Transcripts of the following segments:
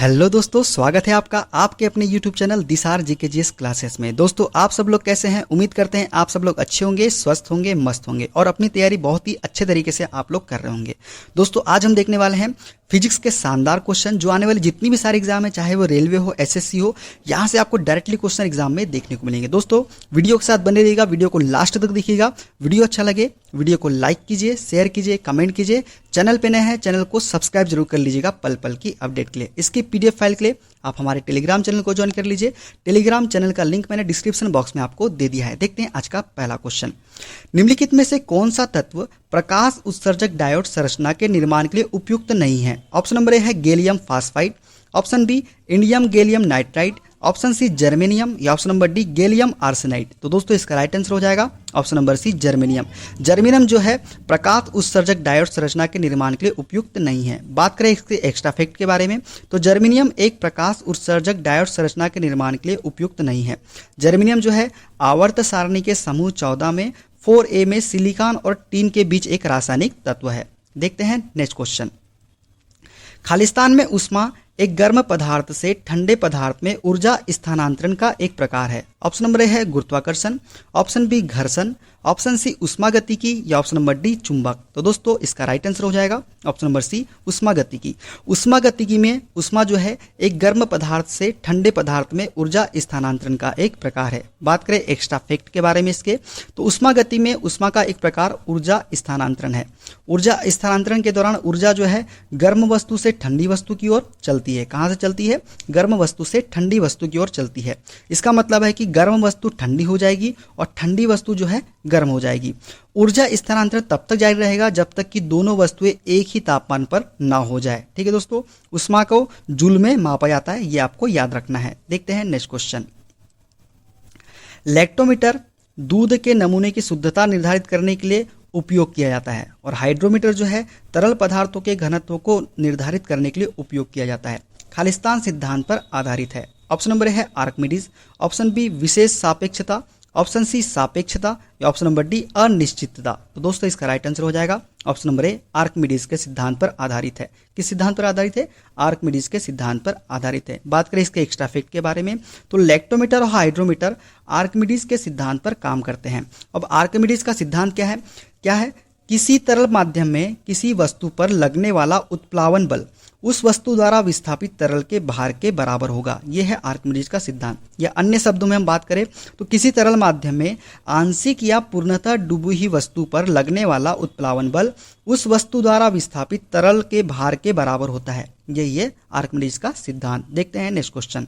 Hello दोस्तों, स्वागत है आपका आपके अपने YouTube चैनल दिसार जीकेजीएस क्लासेस में। दोस्तों, आप सब लोग कैसे हैं? उम्मीद करते हैं आप सब लोग अच्छे होंगे, स्वस्थ होंगे, मस्त होंगे और अपनी तैयारी बहुत ही अच्छे तरीके से आप लोग कर रहे होंगे। दोस्तों, आज हम देखने वाले हैं फिजिक्स के शानदार क्वेश्चन जो आने वाले जितनी भी सारे एग्जाम है, चाहे वो रेलवे हो, एसएससी हो, यहाँ से आपको डायरेक्टली क्वेश्चन एग्जाम में देखने को मिलेंगे। दोस्तों, वीडियो के साथ बने रहिएगा, वीडियो को लास्ट तक देखिएगा। वीडियो अच्छा लगे वीडियो को लाइक कीजिए, शेयर कीजिए, कमेंट कीजिए। चैनल पे नए हैं चैनल को सब्सक्राइब जरूर कर लीजिएगा पल पल की अपडेट के लिए। इसकी पीडीएफ फाइल के लिए आप हमारे टेलीग्राम चैनल को ज्वाइन कर लीजिए। टेलीग्राम चैनल का लिंक मैंने डिस्क्रिप्शन बॉक्स में आपको दे दिया है। देखते हैं आज का पहला क्वेश्चन। निम्नलिखित में से कौन सा तत्व प्रकाश उत्सर्जक डायोड संरचना के निर्माण के लिए उपयुक्त नहीं है? ऑप्शन नंबर ए है gallium phosphide, option B indium gallium nitride, option C germanium या option number D gallium arsenide. तो दोस्तों, इसका राइट आंसर हो जाएगा option number C germanium. Germanium जो है प्रकाश उत्सर्जक डायोड संरचना के निर्माण के लिए उपयुक्त नहीं है। बात करें इसके एक्स्ट्रा फैक्ट के बारे में, तो जर्मेनियम एक प्रकाश उत्सर्जक डायोड संरचना के निर्माण के लिए उपयुक्त नहीं है। जर्मेनियम जो है आवर्त सारणी के समूह 14 में 4a में सिलिकॉन और टीन के बीच एक रासायनिक तत्व है। देखते हैं नेक्स्ट क्वेश्चन। खालिस्तान में ऊष्मा एक गर्म पदार्थ से ठंडे पदार्थ में ऊर्जा स्थानांतरण का एक प्रकार है। ऑप्शन नंबर ए है गुरुत्वाकर्षण, ऑप्शन बी घर्षण, ऑप्शन सी उष्मागतिकी या ऑप्शन नंबर डी चुंबक। तो दोस्तों, इसका राइट आंसर हो जाएगा ऑप्शन नंबर सी उष्मागतिकी। उष्मागतिकी में उष्मा जो है एक गर्म पदार्थ से ठंडे पदार्थ में ऊर्जा स्थानांतरण का एक प्रकार है। बात करें एक्स्ट्रा फैक्ट के बारे में इसके, तो उष्मागति में उष्मा का एक प्रकार ऊर्जा स्थानांतरण है। ऊर्जा स्थानांतरण के दौरान ऊर्जा जो है गर्म वस्तु से ठंडी वस्तु की ओर चलती है। कहां से चलती है? गर्म वस्तु से ठंडी वस्तु की ओर चलती है। इसका मतलब है कि गर्म वस्तु ठंडी हो जाएगी और ठंडी वस्तु जो है गर्म हो जाएगी। ऊर्जा स्थानांतरण तब तक जारी रहेगा जब तक कि दोनों वस्तुएं एक ही तापमान पर ना हो जाए। ठीक है दोस्तों, उष्मा को जूल में मापा जाता है, यह आपको याद रखना है। देखते हैं नेक्स्ट क्वेश्चन। लैक्टोमीटर दूध के नमूने की शुद्धता निर्धारित करने के लिए उपयोग किया जाता है और हाइड्रोमीटर जो है तरल पदार्थों के घनत्व को निर्धारित करने के लिए उपयोग किया जाता है। खालिस्तान सिद्धांत पर आधारित है। ऑप्शन नंबर है आर्किमिडीज, ऑप्शन बी विशेष सापेक्षता, ऑप्शन सी सापेक्षता या ऑप्शन नंबर डी अनिश्चितता। तो दोस्तों, इसका राइट आंसर हो जाएगा ऑप्शन नंबर ए आर्किमिडीज के सिद्धांत पर आधारित है। किस सिद्धांत पर आधारित है? आर्किमिडीज के सिद्धांत पर आधारित है। बात करें इसके एक्स्ट्रा फैक्ट के बारे में, तो लैक्टोमीटर और हाइड्रोमीटर आर्किमिडीज के सिद्धांत पर काम करते हैं। अब आर्किमिडीज का सिद्धांत क्या है? किसी तरल माध्यम में किसी वस्तु पर लगने वाला उत्प्लावन बल उस वस्तु द्वारा विस्थापित तरल के भार के बराबर होगा। यह है आर्किमिडीज का सिद्धांत। या अन्य शब्दों में हम बात करें तो किसी तरल माध्यम में आंशिक या पूर्णतः डूबी हुई वस्तु पर लगने वाला उत्प्लावन बल उस वस्तु द्वारा विस्थापित तरल के भार के बराबर होता है। यही है आर्किमिडीज का सिद्धांत। देखते हैं नेक्स्ट क्वेश्चन।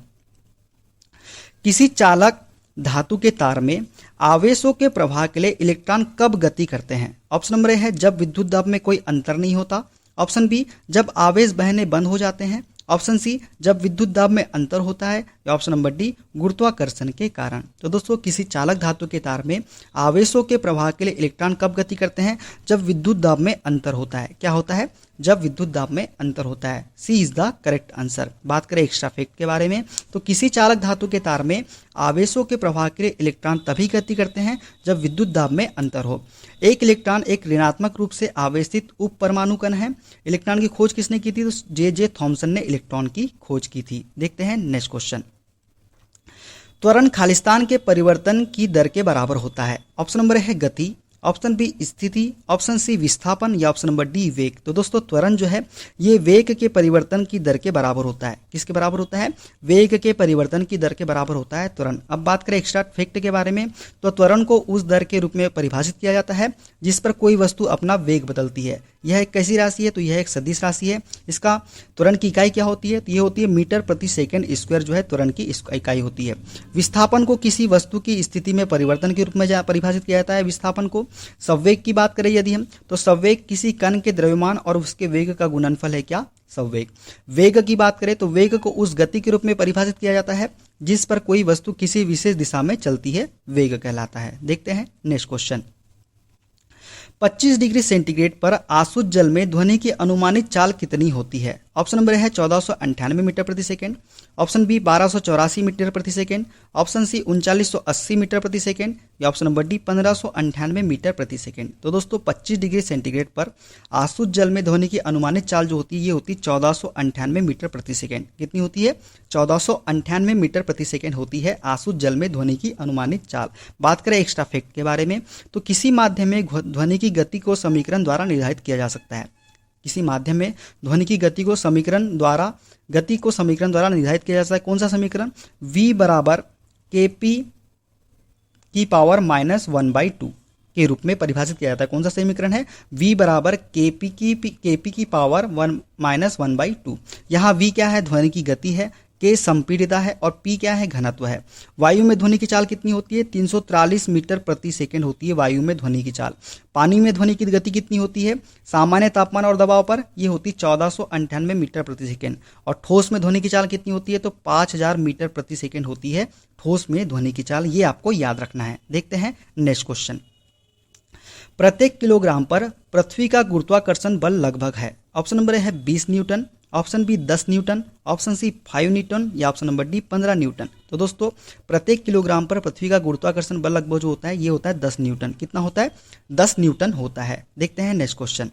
किसी चालक धातु के तार में आवेशों के प्रवाह के लिए इलेक्ट्रॉन कब गति करते हैं? ऑप्शन नंबर ए है जब विद्युत दाब में कोई अंतर नहीं होता, ऑप्शन बी जब आवेश बहने बंद हो जाते हैं, ऑप्शन सी जब विद्युत दाब में अंतर होता है या ऑप्शन नंबर डी गुरुत्वाकर्षण के कारण। तो दोस्तों, किसी चालक धातु के तार में आवेशों के प्रवाह के लिए इलेक्ट्रॉन कब गति करते हैं? जब विद्युत दाब में अंतर होता है। क्या होता है? जब विद्युत दाब में अंतर होता है। सी इज द करेक्ट आंसर। बात करें एक्स्ट्रा फैक्ट के बारे में, तो किसी चालक धातु के तार में आवेशों के प्रवाह के लिए इलेक्ट्रॉन तभी गति करते हैं जब विद्युत दाब में अंतर हो। एक इलेक्ट्रॉन एक ऋणात्मक रूप से आवेशित उप परमाणु कण है। इलेक्ट्रॉन की खोज किसने की थी? तो जे थॉमसन ने इलेक्ट्रॉन की खोज की थी। देखते हैं नेक्स्ट क्वेश्चन। त्वरण खालिस्तान के परिवर्तन की दर के बराबर होता है। ऑप्शन नंबर है गति, ऑप्शन बी स्थिति, ऑप्शन सी विस्थापन या ऑप्शन नंबर डी वेग। तो दोस्तों, त्वरण जो है ये वेग के परिवर्तन की दर के बराबर होता है। किसके बराबर होता है? वेग के परिवर्तन की दर के बराबर होता है त्वरण। अब बात करें एक्स्ट्रा फैक्ट के बारे में, तो त्वरण को उस दर के रूप में परिभाषित किया जाता है जिस पर कोई वस्तु अपना वेग बदलती है। यह एक कैसी राशि है? तो यह एक सदिश राशि है। इसका त्वरण की इकाई क्या होती है? तो ये होती है मीटर प्रति सेकंड स्क्वायर जो है त्वरण की इकाई होती है। विस्थापन को किसी वस्तु की स्थिति में परिवर्तन के रूप में परिभाषित किया जाता है। विस्थापन को संवेग की बात करें यदि हम, तो संवेग किसी कण के द्रव्यमान और उसके वेग का गुणनफल है। क्या? संवेग। वेग की बात करें तो वेग को उस गति के रूप में परिभाषित किया जाता है जिस पर कोई वस्तु किसी विशेष दिशा में चलती है, वेग कहलाता है। देखते हैं नेक्स्ट क्वेश्चन। 25 डिग्री सेंटीग्रेड पर आसुत जल में ध्वनि की अनुमानित चाल कितनी होती है? ऑप्शन नंबर है 1498 मीटर प्रति सेकेंड, ऑप्शन बी 1284 मीटर प्रति सेकेंड, ऑप्शन सी 3980 मीटर प्रति सेकेंड, या ऑप्शन नंबर डी 1598 मीटर प्रति सेकेंड। तो दोस्तों 25 डिग्री सेंटीग्रेड पर आसुत जल में ध्वनि की अनुमानित चाल जो होती है ये होती है 1498 मीटर प्रति सेकेंड। कितनी होती है? 1498 मीटर प्रति सेकेंड होती है आसुत जल में ध्वनि की अनुमानित चाल। बात करें एक्स्ट्रा फैक्ट के बारे में, तो किसी माध्यम में ध्वनि की गति को समीकरण द्वारा निर्धारित किया जा सकता है। किसी माध्यम में ध्वनि की गति को समीकरण द्वारा निर्धारित किया जा सकता है। कौन सा समीकरण? v बराबर kp की पावर -1/2 के रूप में परिभाषित किया जाता है। कौन सा समीकरण है? v बराबर kp की पावर -1/2। यहाँ v क्या है? ध्वनि की गति है, k संपीड़िता है और p क्या है? घनत्व है। वायु में ध्वनि की चाल कितनी होती है? 343 मीटर प्रति सेकंड होती है वायु में ध्वनि की चाल। पानी में ध्वनि की गति कितनी होती है? सामान्य तापमान और दबाव पर ये होती 1498 मीटर प्रति सेकंड। और ठोस में ध्वनि की चाल कितनी होती है? तो 5000 मीटर प्रति सेकंड होती है ठोस में ध्वनि की चाल। ये आपको याद रखना है। देखते हैं नेक्स्ट क्वेश्चन। प्रत्येक किलोग्राम पर पृथ्वी का गुरुत्वाकर्षण बल लगभग है। ऑप्शन नंबर है 20 newton, option B 10 newton, option C 5 newton, या ऑप्शन नंबर डी 15 न्यूटन। तो दोस्तों प्रत्येक किलोग्राम पर पृथ्वी का गुरुत्वाकर्षण बल लगभग जो होता है ये होता है 10 न्यूटन। कितना होता है? 10 न्यूटन होता है। देखते हैं नेक्स्ट क्वेश्चन।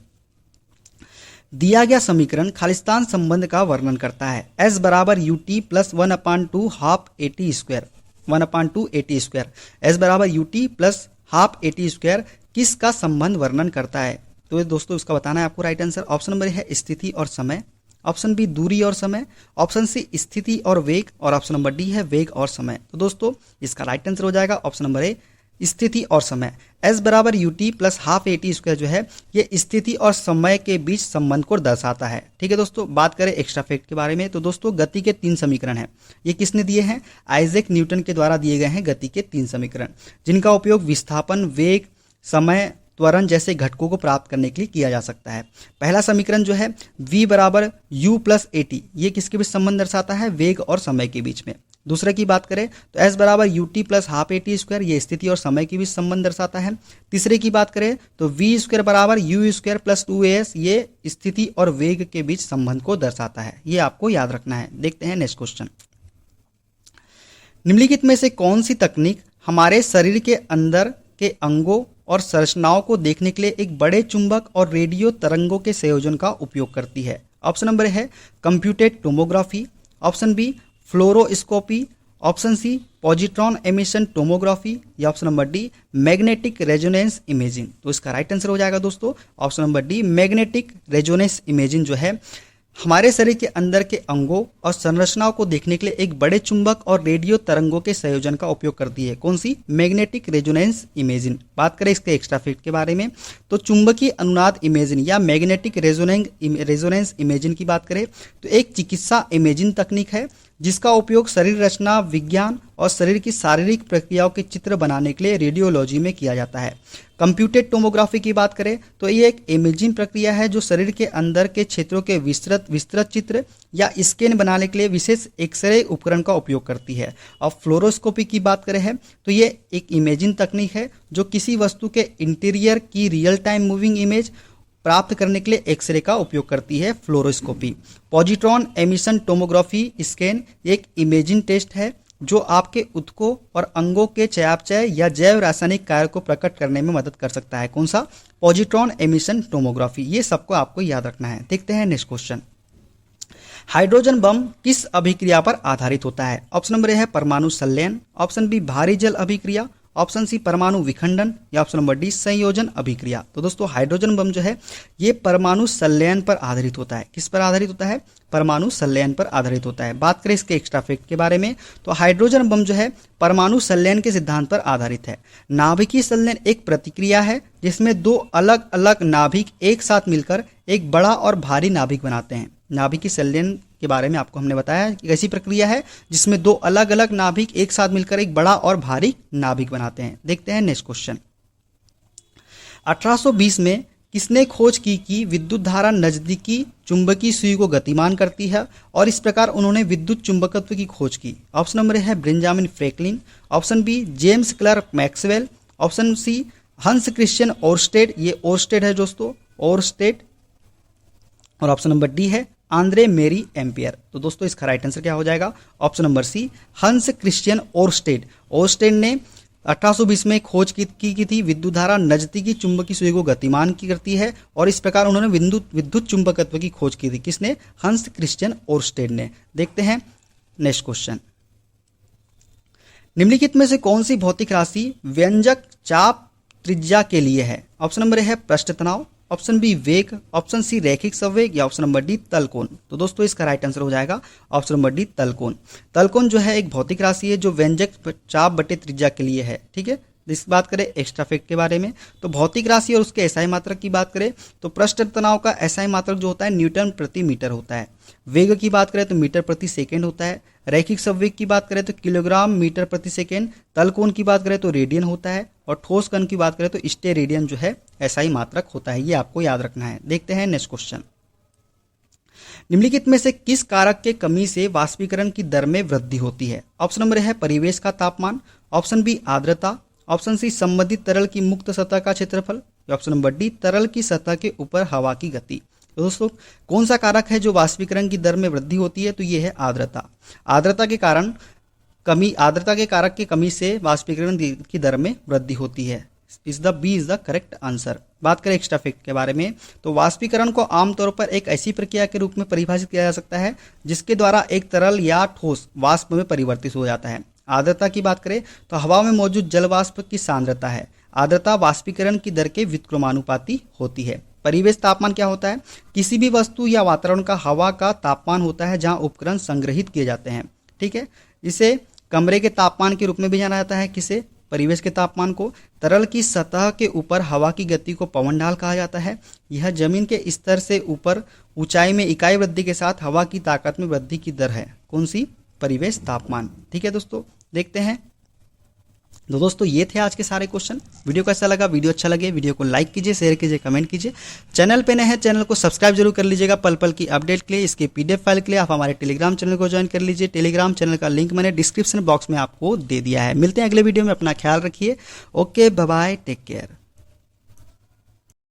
दिया गया समीकरण खालिस्तान संबंध का वर्णन करता है। S बराबर UT plus 1/2 half AT square, 1/2 AT square. S बराबर UT plus half AT square किसका संबंध वर्णन करता है? तो दोस्तों इसका बताना है आपको राइट आंसर। ऑप्शन नंबर है स्थिति और समय, ऑप्शन बी दूरी और समय, ऑप्शन सी स्थिति और वेग, और ऑप्शन नंबर डी है वेग और समय। तो दोस्तों इसका राइट आंसर हो जाएगा ऑप्शन नंबर ए स्थिति और समय। S बराबर UT plus half AT square जो है ये स्थिति और समय के बीच संबंध को दर्शाता है। ठीक है दोस्तों, बात करें एक्स्ट्रा फैक्ट के बारे में, तो दोस्तों गति के 3 समीकरण हैं। ये किसने दिए हैं? आइजैक न्यूटन के द्वारा दिए गए हैं गति के 3 समीकरण, जिनका उपयोग विस्थापन, वेग, समय, त्वरण जैसे घटकों को प्राप्त करने के लिए किया जा सकता है। पहला समीकरण जो है v बराबर u प्लस AT, ये किसके बीच संबंध दर्शाता है? वेग और समय के बीच में। दूसरे की बात करें तो S बराबर UT plus half AT square, ये स्थिति और समय के बीच संबंध दर्शाता है। तीसरे की बात करें तो v स्क्वायर बराबर u स्क्वायर प्लस 2as, ये स्थिति और वेग के बीच संबंध को दर्शाता है। ये आपको याद रखना है। देखते हैं नेक्स्ट क्वेश्चन। निम्नलिखित में से कौन सी तकनीक हमारे शरीर के अंदर के अंगों और संरचनाओं को देखने के लिए एक बड़े चुंबक और रेडियो तरंगों के संयोजन का उपयोग करती है? ऑप्शन नंबर है computed tomography, option B fluoroscopy, option C positron emission tomography, या option number D magnetic resonance imaging. तो इसका राइट आंसर हो जाएगा दोस्तों option number D magnetic resonance imaging जो है हमारे शरीर के अंदर के अंगों और संरचनाओं को देखने के लिए एक बड़े चुंबक और रेडियो तरंगों के संयोजन का उपयोग करती है। कौन सी? Magnetic resonance imaging. बात करें इसके एक्स्ट्रा फैक्ट के बारे में, तो चुंबकीय अनुनाद इमेजिंग या मैग्नेटिक रेजोनेंस इमेजिंग की बात करें तो एक चिकित्सा इमेजिंग तकनीक है जिसका उपयोग शरीर रचना विज्ञान और शरीर की शारीरिक प्रक्रियाओं के चित्र बनाने के लिए रेडियोलॉजी में किया जाता है। कंप्यूटेड टोमोग्राफी की बात करें तो ये एक इमेजिंग प्रक्रिया है जो शरीर के अंदर के क्षेत्रों के विस्तृत चित्र या स्कैन बनाने के लिए विशेष एक्सरे उपकरण का उपयोग करती है। और फ्लोरोस्कोपी की बात करें है तो ये एक इमेजिंग तकनीक है जो किसी वस्तु के इंटीरियर की रियल टाइम मूविंग इमेज प्राप्त करने के लिए एक्सरे का उपयोग करती है fluoroscopy. Positron emission tomography scan एक इमेजिंग टेस्ट है जो आपके ऊतकों और अंगों के चयापचय या जैव रासायनिक कार्य को प्रकट करने में मदद कर सकता है। कौन सा? Positron emission tomography. ये सबको आपको याद रखना है। देखते हैं नेक्स्ट क्वेश्चन। हाइड्रोजन बम किस अभिक्रिया पर आधारित होता है? ऑप्शन नंबर है परमाणु संलयन, ऑप्शन बी भारी जल अभिक्रिया, ऑप्शन सी परमाणु विखंडन, या ऑप्शन नंबर डी संयोजन अभिक्रिया। तो दोस्तों हाइड्रोजन बम जो है ये परमाणु संलयन पर आधारित होता है। किस पर आधारित होता है? परमाणु संलयन पर आधारित होता है। बात करें इसके एक्स्ट्रा फैक्ट के बारे में तो हाइड्रोजन बम जो है परमाणु संलयन के सिद्धांत पर आधारित है। नाभिकीय संलयन एक प्रतिक्रिया है जिसमें 2 अलग अलग नाभिक एक साथ मिलकर एक बड़ा और भारी नाभिक बनाते हैं। नाभिकीय संलयन के बारे में आपको हमने बताया कि ऐसी प्रक्रिया है जिसमें 2 अलग अलग नाभिक एक साथ मिलकर एक बड़ा और भारी नाभिक बनाते हैं। देखते हैं नेक्स्ट क्वेश्चन। 1820 में किसने खोज की कि विद्युत धारा नजदीकी चुंबकीय सुई को गतिमान करती है और इस प्रकार उन्होंने विद्युत चुंबकत्व की खोज की? ऑप्शन नंबर है Benjamin Franklin, option B James Clerk Maxwell, option C Hans Christian Oersted, ये ओरस्टेड है दोस्तों, ओरस्टेड, और ऑप्शन नंबर डी है आंद्रे मेरी एम्पियर। तो दोस्तों इसका राइट आंसर क्या हो जाएगा? ऑप्शन नंबर सी, हंस क्रिश्चियन ओरस्टेड। ओरस्टेड ने 1820 में खोज की थी। विद्युत धारा नजदीकी चुंबकीय सुई को गतिमान की करती है और इस प्रकार उन्होंने विद्युत चुंबकत्व की खोज की थी। किसने? हंस क्रिश्चियन ओरस्टेड ने। देखते हैं नेक्स्ट क्वेश्चन। निम्नलिखित में से कौन सी भौतिक राशि व्यंजक चाप त्रिज्या के लिए है? ऑप्शन नंबर ए है पृष्ठ तनाव, ऑप्शन बी वेग, ऑप्शन सी रैखिक संवेग या ऑप्शन नंबर डी तलकोण। तो दोस्तों इसका राइट आंसर हो जाएगा ऑप्शन नंबर डी तलकोण। तलकोण जो है एक भौतिक राशि है जो व्यंजक चाप बटे त्रिज्या के लिए है। ठीक है, इस बात करें एक्स्ट्रा फैक्ट के बारे में तो भौतिक राशि और उसके एसआई मात्रक की बात करें तो पृष्ठ तनाव का एसआई मात्रक जो होता है न्यूटन प्रति मीटर होता है। वेग की बात करें तो मीटर प्रति सेकेंड होता है। रैखिक संवेग की बात करें तो किलोग्राम मीटर प्रति सेकेंड। तलकोण की बात करें तो रेडियन होता है और ठोस कण की बात करें तो स्टेरेडियन जो है एसआई मात्रक होता है। ये आपको याद रखना है। देखते हैं नेक्स्ट क्वेश्चन। निम्नलिखित में से किस कारक के कमी से वाष्पीकरण की दर में वृद्धि होती है? ऑप्शन नंबर है परिवेश का तापमान, ऑप्शन बी आर्द्रता, ऑप्शन सी संबंधित तरल की मुक्त सतह का क्षेत्रफल, ऑप्शन नंबर डी तरल की सतह के ऊपर हवा की गति। तो दोस्तों कौन सा कारक है जो वाष्पीकरण की दर में वृद्धि होती है? तो ये है आर्द्रता। आर्द्रता के कारक की कमी से वाष्पीकरण की दर में वृद्धि होती है। B is the correct answer. बात करें एक्स्ट्रा फैक्ट के बारे में तो वाष्पीकरण को आमतौर पर एक ऐसी प्रक्रिया के रूप में परिभाषित किया जा सकता है जिसके द्वारा एक तरल या ठोस वाष्प में परिवर्तित हो जाता है। आर्द्रता की बात करें तो हवा में मौजूद जल वाष्प की सांद्रता है। आर्द्रता वाष्पीकरण की दर के व्युत्क्रमानुपाती होती है। परिवेश तापमान क्या होता है? किसी भी वस्तु या वातावरण का हवा का तापमान होता है जहां उपकरण संग्रहित किए जाते हैं। ठीक है, इसे कमरे के तापमान के रूप में भी जाना जाता है। किसे? परिवेश के तापमान को। तरल की सतह के ऊपर हवा की गति को पवनढाल कहा जाता है। यह जमीन के स्तर से ऊपर ऊंचाई में इकाई वृद्धि के साथ हवा की ताकत में वृद्धि की दर है। कौन सी? परिवेश तापमान। ठीक है दोस्तों, देखते हैं। तो दोस्तों ये थे आज के सारे क्वेश्चन। वीडियो कैसा लगा? वीडियो अच्छा लगे वीडियो को लाइक कीजिए, शेयर कीजिए, कमेंट कीजिए। चैनल पे नए हैं चैनल को सब्सक्राइब जरूर कर लीजिएगा पल पल की अपडेट के लिए। इसके पीडीएफ फाइल के लिए आप हमारे टेलीग्राम चैनल को ज्वाइन कर लीजिए। टेलीग्राम चैनल का लिंक मैंने डिस्क्रिप्शन बॉक्स में आपको दे दिया है। मिलते हैं अगले वीडियो में। अपना ख्याल रखिए। Okay, bye bye, take care.